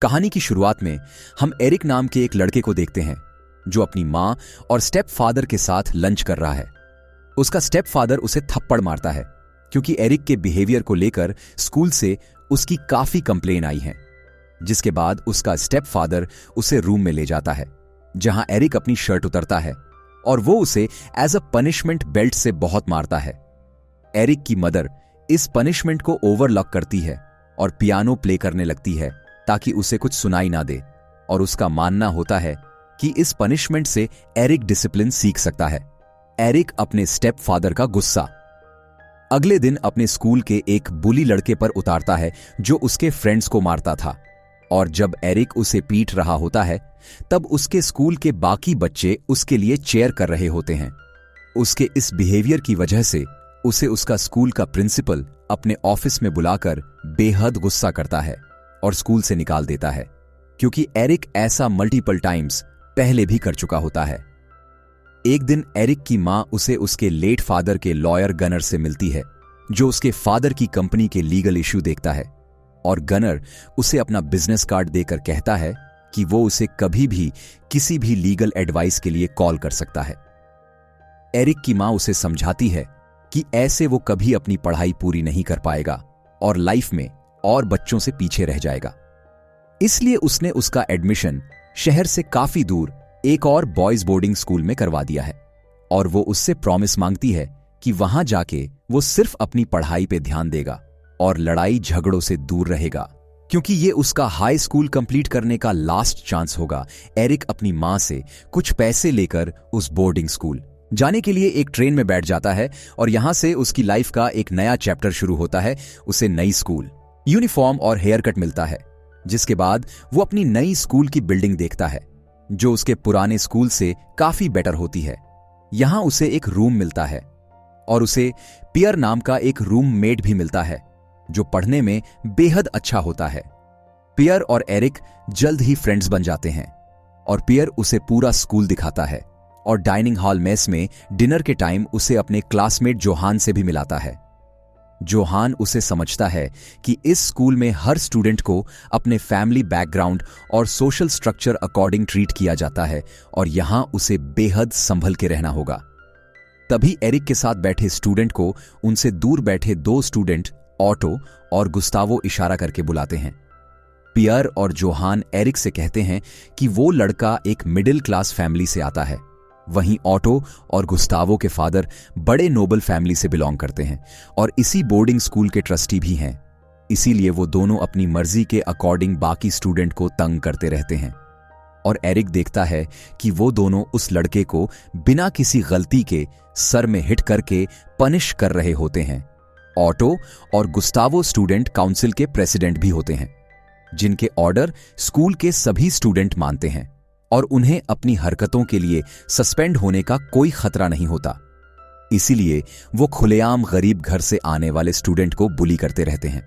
कहानी की शुरुआत में हम एरिक नाम के एक लड़के को देखते हैं जो अपनी मां और स्टेप फादर के साथ लंच कर रहा है। उसका स्टेप फादर उसे थप्पड़ मारता है क्योंकि एरिक के बिहेवियर को लेकर स्कूल से उसकी काफी कंप्लेन आई है, जिसके बाद उसका स्टेप फादर उसे रूम में ले जाता है जहां एरिक अपनी शर्ट उतरता है और वो उसे एज अ पनिशमेंट बेल्ट से बहुत मारता है। एरिक की मदर इस पनिशमेंट को ओवरलॉक करती है और पियानो प्ले करने लगती है ताकि उसे कुछ सुनाई ना दे, और उसका मानना होता है कि इस पनिशमेंट से एरिक डिसिप्लिन सीख सकता है। एरिक अपने स्टेप फादर का गुस्सा अगले दिन अपने स्कूल के एक बुली लड़के पर उतारता है जो उसके फ्रेंड्स को मारता था, और जब एरिक उसे पीट रहा होता है तब उसके स्कूल के बाकी बच्चे उसके लिए चेयर कर रहे होते हैं। उसके इस बिहेवियर की वजह से उसे उसका स्कूल का प्रिंसिपल अपने ऑफिस में बुलाकर बेहद गुस्सा करता है और स्कूल से निकाल देता है, क्योंकि एरिक ऐसा मल्टीपल टाइम्स पहले भी कर चुका होता है। एक दिन एरिक की मां उसे उसके लेट फादर के लॉयर गनर से मिलती है जो उसके फादर की कंपनी के लीगल इश्यू देखता है, और गनर उसे अपना बिजनेस कार्ड देकर कहता है कि वो उसे कभी भी किसी भी लीगल एडवाइस के लिए कॉल कर सकता है। एरिक की मां उसे समझाती है कि ऐसे वो कभी अपनी पढ़ाई पूरी नहीं कर पाएगा और लाइफ में और बच्चों से पीछे रह जाएगा। इसलिए उसने उसका एडमिशन शहर से काफी दूर एक और बॉयज बोर्डिंग स्कूल में करवा दिया है, और वो उससे प्रॉमिस मांगती है कि वहां जाके वो सिर्फ अपनी पढ़ाई पे ध्यान देगा और लड़ाई झगड़ों से दूर रहेगा, क्योंकि ये उसका हाई स्कूल कंप्लीट करने का लास्ट चांस होगा। एरिक अपनी मां से कुछ पैसे लेकर उस बोर्डिंग स्कूल जाने के लिए एक ट्रेन में बैठ जाता है, और यहां से उसकी लाइफ का एक नया चैप्टर शुरू होता है। उसे नई स्कूल, यूनिफॉर्म और हेयर कट मिलता है, जिसके बाद वो अपनी नई स्कूल की बिल्डिंग देखता है जो उसके पुराने स्कूल से काफी बेटर होती है। यहां उसे एक रूम मिलता है और उसे पियर नाम का एक रूममेट भी मिलता है जो पढ़ने में बेहद अच्छा होता है। पियर और एरिक जल्द ही फ्रेंड्स बन जाते हैं, और पियर उसे पूरा स्कूल दिखाता है और डाइनिंग हॉल मेस में डिनर के टाइम उसे अपने क्लासमेट जोहान से भी मिलाता है। जोहान उसे समझता है कि इस स्कूल में हर स्टूडेंट को अपने फैमिली बैकग्राउंड और सोशल स्ट्रक्चर अकॉर्डिंग ट्रीट किया जाता है, और यहां उसे बेहद संभल के रहना होगा। तभी एरिक के साथ बैठे स्टूडेंट को उनसे दूर बैठे दो स्टूडेंट ऑटो और गुस्तावो इशारा करके बुलाते हैं। पियर और जोहान एरिक से कहते हैं कि वो लड़का एक मिडिल क्लास फैमिली से आता है, वहीं ऑटो और गुस्तावो के फादर बड़े नोबल फैमिली से बिलोंग करते हैं और इसी बोर्डिंग स्कूल के ट्रस्टी भी हैं। इसीलिए वो दोनों अपनी मर्जी के अकॉर्डिंग बाकी स्टूडेंट को तंग करते रहते हैं, और एरिक देखता है कि वो दोनों उस लड़के को बिना किसी गलती के सर में हिट करके पनिश कर रहे होते हैं। ऑटो और गुस्तावो स्टूडेंट काउंसिल के प्रेसिडेंट भी होते हैं, जिनके ऑर्डर स्कूल के सभी स्टूडेंट मानते हैं, और उन्हें अपनी हरकतों के लिए सस्पेंड होने का कोई खतरा नहीं होता। इसीलिए वो खुलेआम गरीब घर से आने वाले स्टूडेंट को बुली करते रहते हैं।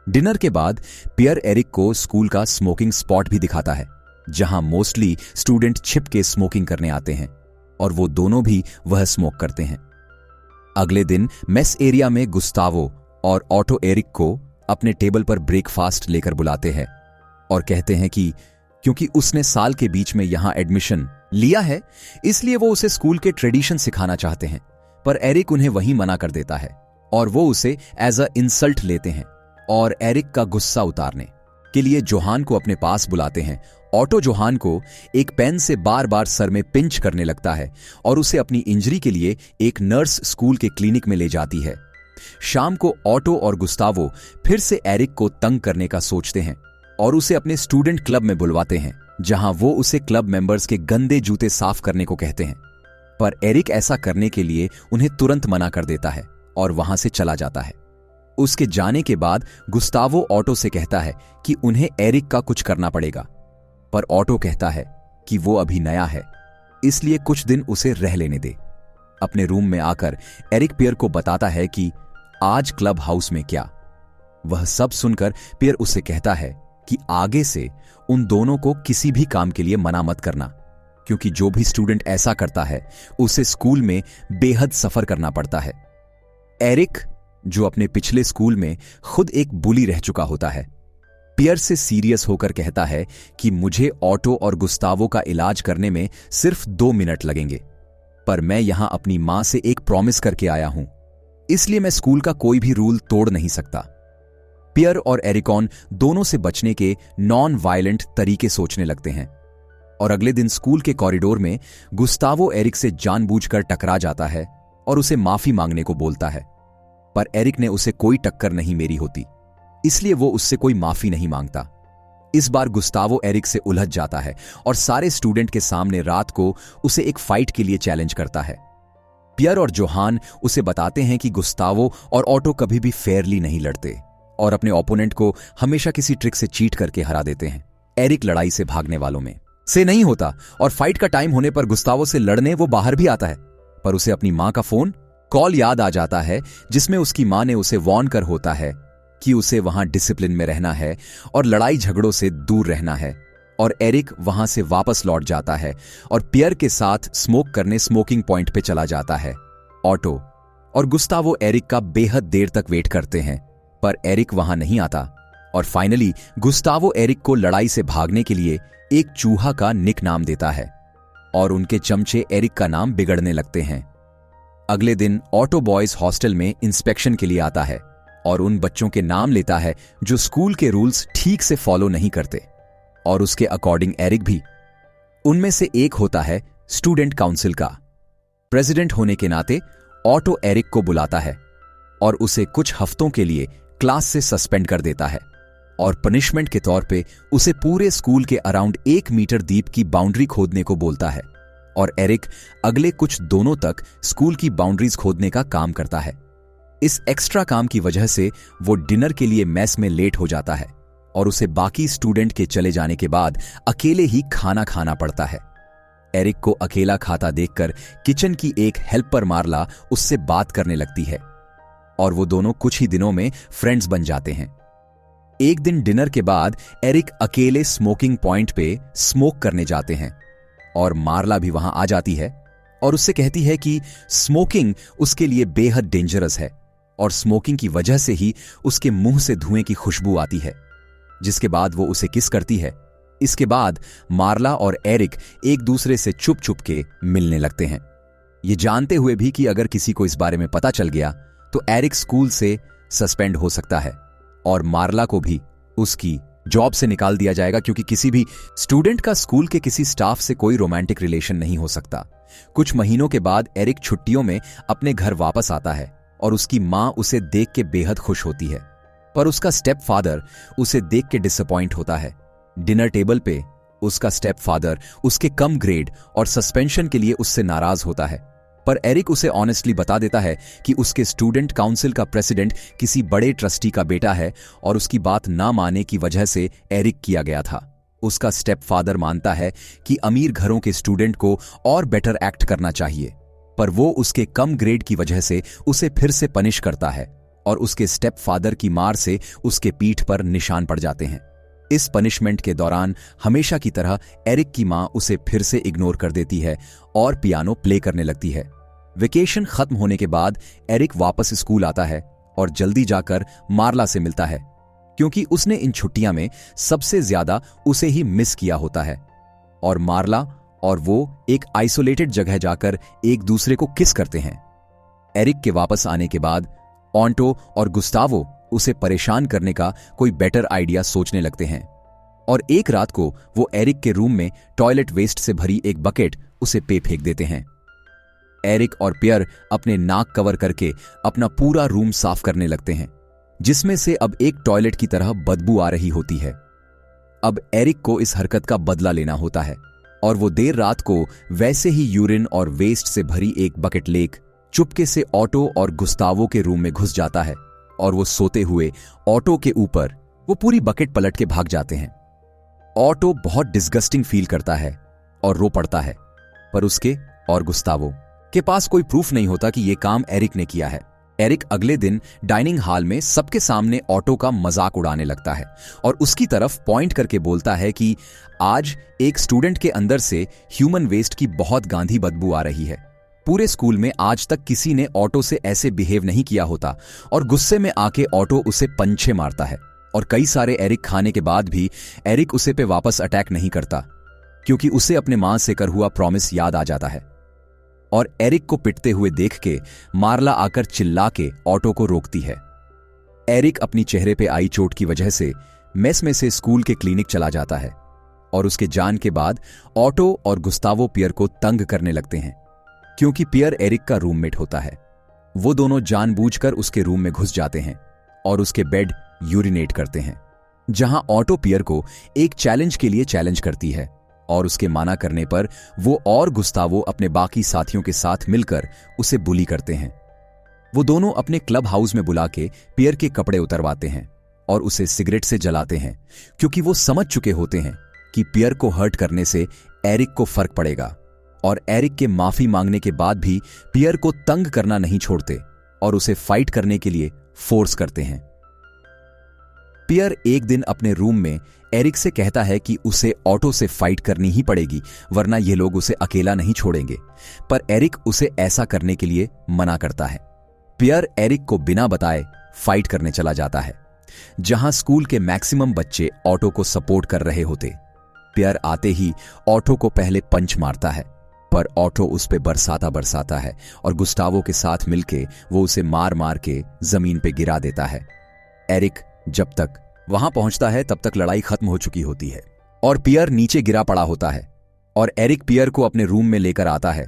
डिनर के बाद पियर एरिक को स्कूल का स्मोकिंग स्पॉट भी दिखाता है, जहां मोस्टली स्टूडेंट छिप के स्मोकिंग करने आते हैं, और वो दोनों भी वह स्मोक करते हैं। अगले दिन मेस एरिया में गुस्तावो और ऑटो एरिक को अपने टेबल पर ब्रेकफास्ट लेकर बुलाते हैं और कहते हैं कि क्योंकि उसने साल के बीच में यहां एडमिशन लिया है, इसलिए वो उसे स्कूल के ट्रेडिशन सिखाना चाहते हैं। पर एरिक उन्हें वहीं मना कर देता है, और वो उसे एज अ इंसल्ट लेते हैं, और एरिक का गुस्सा उतारने के लिए जोहान को अपने पास बुलाते हैं। ऑटो जोहान को एक पेन से बार बार सर में पिंच करने लगता है और उसे अपनी इंजरी के लिए एक नर्स स्कूल के क्लिनिक में ले जाती है। शाम को ऑटो और गुस्तावो फिर से एरिक को तंग करने का सोचते हैं और उसे अपने स्टूडेंट क्लब में बुलवाते हैं, जहां वो उसे क्लब मेंबर्स के गंदे जूते साफ करने को कहते हैं। पर एरिक ऐसा करने के लिए उन्हें तुरंत मना कर देता है और वहां से चला जाता है। उसके जाने के बाद गुस्तावो ऑटो से कहता है कि उन्हें एरिक का कुछ करना पड़ेगा, पर ऑटो कहता है कि वो अभी नया है, इसलिए कुछ दिन उसे रह लेने दे। अपने रूम में आकर एरिक पियर को बताता है कि आज क्लब हाउस में क्या। वह सब सुनकर पियर उससे कहता है कि आगे से उन दोनों को किसी भी काम के लिए मना मत करना, क्योंकि जो भी स्टूडेंट ऐसा करता है उसे स्कूल में बेहद सफर करना पड़ता है। एरिक, जो अपने पिछले स्कूल में खुद एक बुली रह चुका होता है, पियर से सीरियस होकर कहता है कि मुझे ऑटो और गुस्तावो का इलाज करने में सिर्फ 2 मिनट लगेंगे, पर मैं यहां अपनी मां से एक प्रॉमिस करके आया हूं, इसलिए मैं स्कूल का कोई भी रूल तोड़ नहीं सकता। पियर और एरिकॉन दोनों से बचने के नॉन वायलेंट तरीके सोचने लगते हैं और अगले दिन स्कूल के कॉरिडोर में गुस्तावो एरिक से जानबूझकर टकरा जाता है और उसे माफी मांगने को बोलता है, पर एरिक ने उसे कोई टक्कर नहीं मेरी होती, इसलिए वो उससे कोई माफी नहीं मांगता। इस बार गुस्तावो एरिक से उलझ जाता है और सारे स्टूडेंट के सामने रात को उसे एक फाइट के लिए चैलेंज करता है। पियर और जोहान उसे बताते हैं कि गुस्तावो और ऑटो कभी भी फेयरली नहीं लड़ते और अपने ओपोनेंट को हमेशा किसी ट्रिक से चीट करके हरा देते हैं। एरिक लड़ाई से भागने वालों में से नहीं होता और फाइट का टाइम होने पर गुस्तावो से लड़ने वो बाहर भी आता है, पर उसे अपनी मां का फोन कॉल याद आ जाता है जिसमें उसकी मां ने उसे वार्न कर होता है कि उसे वहां डिसिप्लिन में रहना है और लड़ाई झगड़ों से दूर रहना है। और एरिक वहां से वापस लौट जाता है और पियर के साथ स्मोक करने स्मोकिंग पॉइंट पे चला जाता है। ऑटो और गुस्तावो एरिक का बेहद देर तक वेट करते हैं, पर एरिक वहां नहीं आता और फाइनली गुस्तावो एरिक को लड़ाई से भागने के लिए एक चूहा का निक नाम देता है और उनके चमचे एरिक का नाम बिगड़ने लगते हैं। अगले दिन ऑटो बॉयज हॉस्टल में इंस्पेक्शन के लिए आता है और उन बच्चों के नाम लेता है जो स्कूल के रूल्स ठीक से फॉलो नहीं करते और उसके अकॉर्डिंग एरिक भी। उनमें से एक होता है स्टूडेंट काउंसिल का। प्रेसिडेंट होने के नाते ऑटो एरिक को बुलाता है और उसे कुछ हफ्तों के लिए क्लास से सस्पेंड कर देता है और पनिशमेंट के तौर पे उसे पूरे स्कूल के अराउंड 1 मीटर डीप की बाउंड्री खोदने को बोलता है और एरिक अगले कुछ दिनों तक स्कूल की बाउंड्रीज खोदने का काम करता है। इस एक्स्ट्रा काम की वजह से वो डिनर के लिए मेस में लेट हो जाता है और उसे बाकी स्टूडेंट के चले जाने के बाद अकेले ही खाना खाना पड़ता है। एरिक को अकेला खाता देखकर किचन की एक हेल्पर मार्ला उससे बात करने लगती है और वो दोनों कुछ ही दिनों में फ्रेंड्स बन जाते हैं। एक दिन डिनर के बाद एरिक अकेले स्मोकिंग पॉइंट पे स्मोक करने जाते हैं और मार्ला भी वहां आ जाती है और उससे कहती है कि स्मोकिंग उसके लिए बेहद डेंजरस है और स्मोकिंग की वजह से ही उसके मुंह से धुएं की खुशबू आती है, जिसके बाद वो उसे किस करती है। इसके बाद मार्ला और एरिक एक दूसरे से चुप चुप के मिलने लगते हैं, ये जानते हुए भी कि अगर किसी को इस बारे में पता चल गया तो एरिक स्कूल से सस्पेंड हो सकता है और मार्ला को भी उसकी जॉब से निकाल दिया जाएगा, क्योंकि किसी भी स्टूडेंट का स्कूल के किसी स्टाफ से कोई रोमांटिक रिलेशन नहीं हो सकता। कुछ महीनों के बाद एरिक छुट्टियों में अपने घर वापस आता है और उसकी मां उसे देख के बेहद खुश होती है, पर उसका स्टेप फादर उसे देख के डिसअपॉइंट होता है। डिनर टेबल पे उसका स्टेप फादर उसके कम ग्रेड और सस्पेंशन के लिए उससे नाराज होता है, पर एरिक उसे ऑनेस्टली बता देता है कि उसके स्टूडेंट काउंसिल का प्रेसिडेंट किसी बड़े ट्रस्टी का बेटा है और उसकी बात ना मानने की वजह से एरिक किया गया था। उसका स्टेप फादर मानता है कि अमीर घरों के स्टूडेंट को और बेटर एक्ट करना चाहिए, पर वो उसके कम ग्रेड की वजह से उसे फिर से पनिश करता है और उसके स्टेप फादर की मार से उसके पीठ पर निशान पड़ जाते हैं। इस पनिशमेंट के दौरान हमेशा की तरह एरिक की मां उसे फिर से इग्नोर कर देती है और पियानो प्ले करने लगती है। वेकेशन खत्म होने के बाद एरिक वापस स्कूल आता है और जल्दी जाकर मार्ला से मिलता है, क्योंकि उसने इन छुट्टियां में सबसे ज्यादा उसे ही मिस किया होता है। और मार्ला और वो एक आइसोलेटेड जगह जाकर एक दूसरे को किस करते हैं। एरिक के वापस आने के बाद ऑन्टो और गुस्तावो उसे परेशान करने का कोई बेटर आइडिया सोचने लगते हैं और एक रात को वो एरिक के रूम में टॉयलेट वेस्ट से भरी एक बकेट उसे पे फेंक देते हैं। एरिक और पियर अपने नाक कवर करके अपना पूरा रूम साफ करने लगते हैं, जिसमें से अब एक टॉयलेट की तरह बदबू आ रही होती है। अब एरिक को इस हरकत का बदला लेना होता है और वो देर रात को वैसे ही यूरिन और वेस्ट से भरी एक बकेट लेक चुपके से ऑटो और गुस्तावो के रूम में घुस जाता है और वो सोते हुए ऑटो के ऊपर वो पूरी बकेट पलट के भाग जाते हैं। ऑटो बहुत डिस्गस्टिंग फील करता है और रो पड़ता है, पर उसके और गुस्तावो के पास कोई प्रूफ नहीं होता कि यह काम एरिक ने किया है। एरिक अगले दिन डाइनिंग हॉल में सबके सामने ऑटो का मजाक उड़ाने लगता है और उसकी तरफ पॉइंट करके बोलता है कि आज एक स्टूडेंट के अंदर से ह्यूमन वेस्ट की बहुत गांधी बदबू आ रही है। पूरे स्कूल में आज तक किसी ने ऑटो से ऐसे बिहेव नहीं किया होता और गुस्से में आके ऑटो उसे पंचे मारता है। और कई सारे एरिक खाने के बाद भी एरिक उसे पे वापस अटैक नहीं करता, क्योंकि उसे अपने मां से कर हुआ प्रॉमिस याद आ जाता है। और एरिक को पिटते हुए देख के मार्ला आकर चिल्ला के ऑटो को रोकती है। एरिक अपनी चेहरे पे आई चोट की वजह से मेस में से स्कूल के क्लिनिक चला जाता है और उसके जान के बाद ऑटो और गुस्तावो पियर को तंग करने लगते हैं, क्योंकि पियर एरिक का रूममेट होता है। वो दोनों जानबूझकर उसके रूम में घुस जाते हैं और उसके बेड यूरिनेट करते हैं, जहां ऑटो पियर को एक चैलेंज के लिए चैलेंज करती है और उसके माना करने पर वो और गुस्तावो अपने बाकी साथियों के साथ मिलकर उसे बुली करते हैं। वो दोनों अपने क्लब हाउस में बुला के पियर के कपड़े उतरवाते हैं और उसे सिगरेट से जलाते हैं, क्योंकि वो समझ चुके होते हैं कि पियर को हर्ट करने से एरिक को फर्क पड़ेगा। और एरिक के माफी मांगने के बाद भी पियर को तंग करना नहीं छोड़ते और उसे फाइट करने के लिए फोर्स करते हैं। पियर एक दिन अपने रूम में एरिक से कहता है कि उसे ऑटो से फाइट करनी ही पड़ेगी, वरना ये लोग उसे अकेला नहीं छोड़ेंगे। पर एरिक उसे ऐसा करने के लिए मना करता है। पियर एरिक को बिना बताए फाइट करने चला जाता है, जहां स्कूल के मैक्सिमम बच्चे ऑटो को सपोर्ट कर रहे होते। पियर आते ही ऑटो को पहले पंच मारता है, पर ऑटो उस पे बरसाता है और गुस्तावो के साथ मिलके वो उसे मार मार के जमीन पे गिरा देता है। एरिक जब तक वहां पहुंचता है तब तक लड़ाई खत्म हो चुकी होती है और पियर नीचे गिरा पड़ा होता है। और एरिक पियर को अपने रूम में लेकर आता है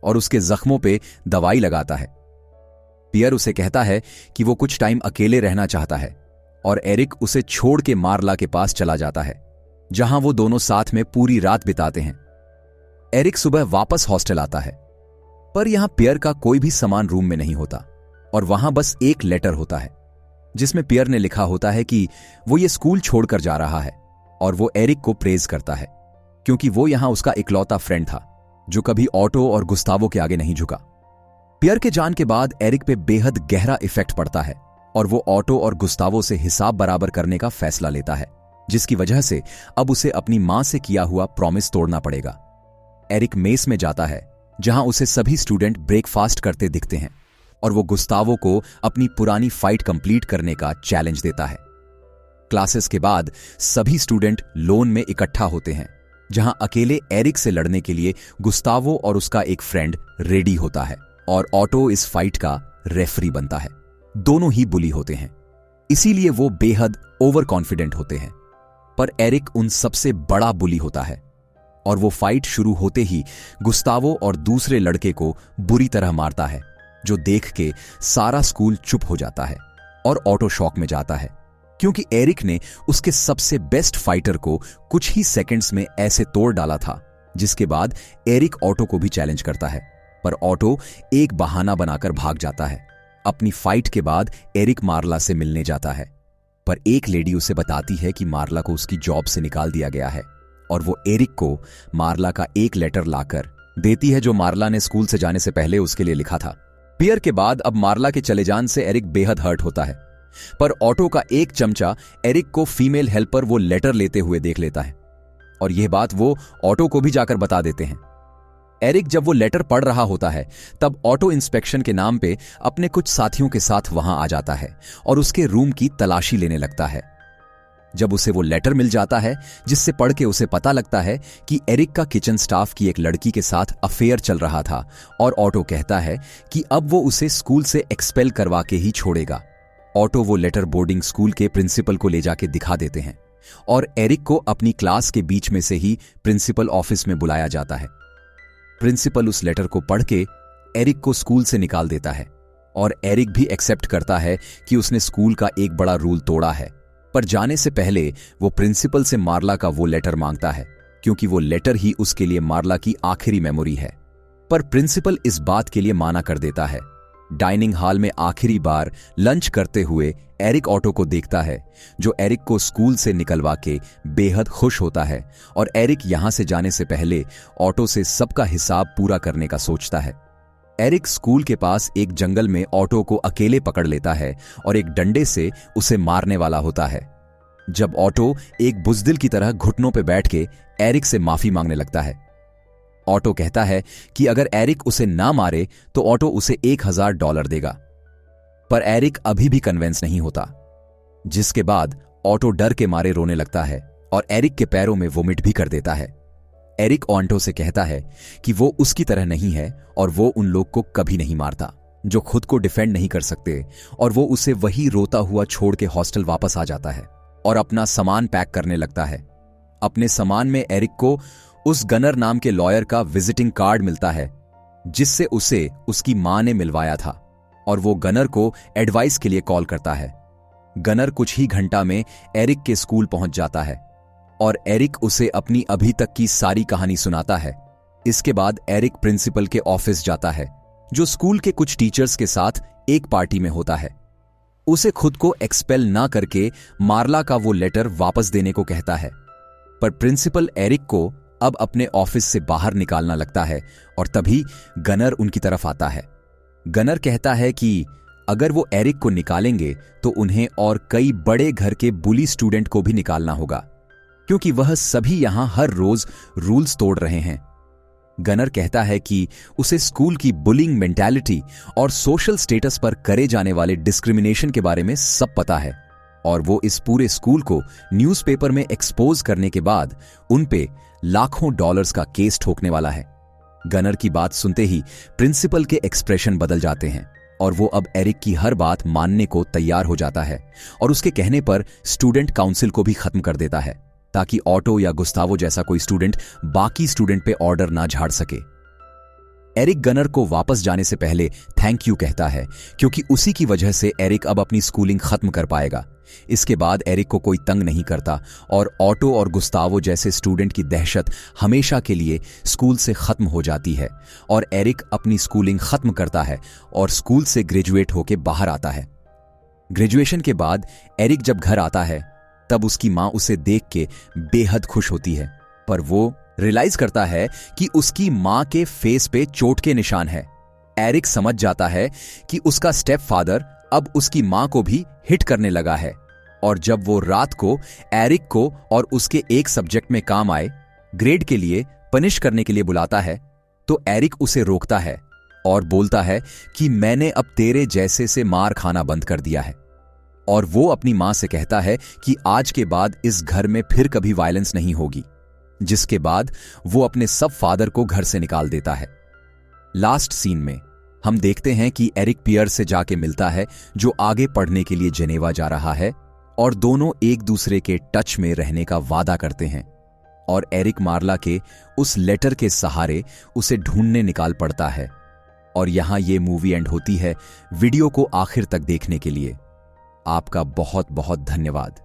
और उसके जख्मों पे दवाई लगाता है। पियर उसे कहता है कि वो कुछ टाइम अकेले रहना चाहता है और एरिक उसे छोड़ के मार्ला के पास चला जाता है, जहां वो दोनों साथ में पूरी रात बिताते हैं। एरिक सुबह वापस हॉस्टल आता है, पर यहां पियर का कोई भी सामान रूम में नहीं होता और वहां बस एक लेटर होता है, जिसमें पियर ने लिखा होता है कि वो ये स्कूल छोड़कर जा रहा है और वो एरिक को प्रेज करता है, क्योंकि वो यहां उसका इकलौता फ्रेंड था जो कभी ऑटो और गुस्तावो के आगे नहीं झुका। पियर के जान के बाद एरिक पे बेहद गहरा इफेक्ट पड़ता है और वो ऑटो और गुस्तावो से हिसाब बराबर करने का फैसला लेता है, जिसकी वजह से अब उसे अपनी मां से किया हुआ प्रॉमिस तोड़ना पड़ेगा। एरिक मेस में जाता है, जहां उसे सभी स्टूडेंट ब्रेकफास्ट करते दिखते हैं और वो गुस्तावो को अपनी पुरानी फाइट कंप्लीट करने का चैलेंज देता है। क्लासेस के बाद सभी स्टूडेंट लोन में इकट्ठा होते हैं, जहां अकेले एरिक से लड़ने के लिए गुस्तावो और उसका एक फ्रेंड रेडी होता है और ऑटो इस फाइट का रेफरी बनता है। दोनों ही बुली होते हैं, इसीलिए वो बेहद ओवर कॉन्फिडेंट होते हैं। पर एरिक उन सबसे बड़ा बुली होता है और वो फाइट शुरू होते ही गुस्तावो और दूसरे लड़के को बुरी तरह मारता है, जो देख के सारा स्कूल चुप हो जाता है और ऑटो शॉक में जाता है, क्योंकि एरिक ने उसके सबसे बेस्ट फाइटर को कुछ ही सेकंड्स में ऐसे तोड़ डाला था। जिसके बाद एरिक ऑटो को भी चैलेंज करता है, पर ऑटो एक बहाना बनाकर भाग जाता है। अपनी फाइट के बाद एरिक मार्ला से मिलने जाता है, पर एक लेडी उसे बताती है कि मार्ला को उसकी जॉब से निकाल दिया गया है और वो एरिक को मार्ला का एक लेटर लाकर देती है, जो मार्ला ने स्कूल से जाने से पहले उसके लिए लिखा था। पियर के बाद अब मार्ला के चले जाने से एरिक बेहद हर्ट होता है, पर ऑटो का एक चमचा एरिक को फीमेल हेल्पर वो लेटर लेते हुए देख लेता है और यह बात वो ऑटो को भी जाकर बता देते हैं। एरिक जब वो लेटर पढ़ रहा होता है तब ऑटो इंस्पेक्शन के नाम पे अपने कुछ साथियों के साथ वहां आ जाता है और उसके रूम की तलाशी लेने लगता है। जब उसे वो लेटर मिल जाता है, जिससे पढ़ के उसे पता लगता है कि एरिक का किचन स्टाफ की एक लड़की के साथ अफेयर चल रहा था और ऑटो कहता है कि अब वो उसे स्कूल से एक्सपेल करवा के ही छोड़ेगा। ऑटो वो लेटर बोर्डिंग स्कूल के प्रिंसिपल को ले जाके दिखा देते हैं और एरिक को अपनी क्लास के बीच में से ही प्रिंसिपल ऑफिस में बुलाया जाता है। प्रिंसिपल उस लेटर को पढ़ के एरिक को स्कूल से निकाल देता है और एरिक भी एक्सेप्ट करता है कि उसने स्कूल का एक बड़ा रूल तोड़ा है। पर जाने से पहले वो प्रिंसिपल से मार्ला का वो लेटर मांगता है, क्योंकि वो लेटर ही उसके लिए मार्ला की आखिरी मेमोरी है। पर प्रिंसिपल इस बात के लिए माना कर देता है। डाइनिंग हॉल में आखिरी बार लंच करते हुए एरिक ऑटो को देखता है, जो एरिक को स्कूल से निकलवा के बेहद खुश होता है और एरिक यहां से जाने से पहले ऑटो से सबका हिसाब पूरा करने का सोचता है। एरिक स्कूल के पास एक जंगल में ऑटो को अकेले पकड़ लेता है और एक डंडे से उसे मारने वाला होता है, जब ऑटो एक बुजदिल की तरह घुटनों पर बैठ के एरिक से माफी मांगने लगता है। ऑटो कहता है कि अगर एरिक उसे ना मारे तो ऑटो उसे $1000 देगा, पर एरिक अभी भी कन्विंस नहीं होता। जिसके बाद ऑटो डर के मारे रोने लगता है और एरिक के पैरों में वोमिट भी कर देता है। एरिक ऑटो से कहता है कि वो उसकी तरह नहीं है और वो उन लोग को कभी नहीं मारता जो खुद को डिफेंड नहीं कर सकते, और वो उसे वही रोता हुआ छोड़ के हॉस्टल वापस आ जाता है और अपना सामान पैक करने लगता है। अपने सामान में एरिक को उस गनर नाम के लॉयर का विजिटिंग कार्ड मिलता है जिससे उसे उसकी मां ने मिलवाया था, और वो गनर को एडवाइस के लिए कॉल करता है। गनर कुछ ही घंटा में एरिक के स्कूल पहुंच जाता है और एरिक उसे अपनी अभी तक की सारी कहानी सुनाता है। इसके बाद एरिक प्रिंसिपल के ऑफिस जाता है जो स्कूल के कुछ टीचर्स के साथ एक पार्टी में होता है। उसे खुद को एक्सपेल ना करके मार्ला का वो लेटर वापस देने को कहता है, पर प्रिंसिपल एरिक को अब अपने ऑफिस से बाहर निकालना लगता है और तभी गनर उनकी तरफ आता है। गनर कहता है कि अगर वो एरिक को निकालेंगे तो उन्हें और कई बड़े घर के बुली स्टूडेंट को भी निकालना होगा, क्योंकि वह सभी यहां हर रोज रूल्स तोड़ रहे हैं। गनर कहता है कि उसे स्कूल की बुलिंग मेंटालिटी और सोशल स्टेटस पर करे जाने वाले डिस्क्रिमिनेशन के बारे में सब पता है, और वो इस पूरे स्कूल को न्यूज़पेपर में एक्सपोज करने के बाद उन पे लाखों डॉलर्स का केस ठोकने वाला है। गनर की बात सुनते ही प्रिंसिपल के एक्सप्रेशन बदल जाते हैं और वो अब एरिक की हर बात मानने को तैयार हो जाता है और उसके कहने पर स्टूडेंट काउंसिल को भी खत्म कर देता है ताकि ऑटो या गुस्तावो जैसा कोई स्टूडेंट बाकी स्टूडेंट पे ऑर्डर ना झाड़ सके। एरिक गनर को वापस जाने से पहले थैंक यू कहता है, क्योंकि उसी की वजह से एरिक अब अपनी स्कूलिंग खत्म कर पाएगा। इसके बाद एरिक को कोई तंग नहीं करता और ऑटो और गुस्तावो जैसे स्टूडेंट की दहशत हमेशा के लिए स्कूल से खत्म हो जाती है और एरिक अपनी स्कूलिंग खत्म करता है और स्कूल से ग्रेजुएट होकर बाहर आता है। ग्रेजुएशन के बाद एरिक जब घर आता है तब उसकी मां उसे देख के बेहद खुश होती है, पर वो रियलाइज करता है कि उसकी मां के फेस पे चोट के निशान है। एरिक समझ जाता है कि उसका स्टेप फादर अब उसकी मां को भी हिट करने लगा है, और जब वो रात को एरिक को और उसके एक सब्जेक्ट में काम आए ग्रेड के लिए पनिश करने के लिए बुलाता है तो एरिक उसे रोकता है और बोलता है कि मैंने अब तेरे जैसे से मार खाना बंद कर दिया है, और वो अपनी मां से कहता है कि आज के बाद इस घर में फिर कभी वायलेंस नहीं होगी, जिसके बाद वो अपने सब फादर को घर से निकाल देता है। लास्ट सीन में हम देखते हैं कि एरिक पियर से जाके मिलता है जो आगे पढ़ने के लिए जेनेवा जा रहा है, और दोनों एक दूसरे के टच में रहने का वादा करते हैं, और एरिक मार्ला के उस लेटर के सहारे उसे ढूंढने निकाल पड़ता है। और यहां ये मूवी एंड होती है। वीडियो को आखिर तक देखने के लिए आपका बहुत बहुत धन्यवाद।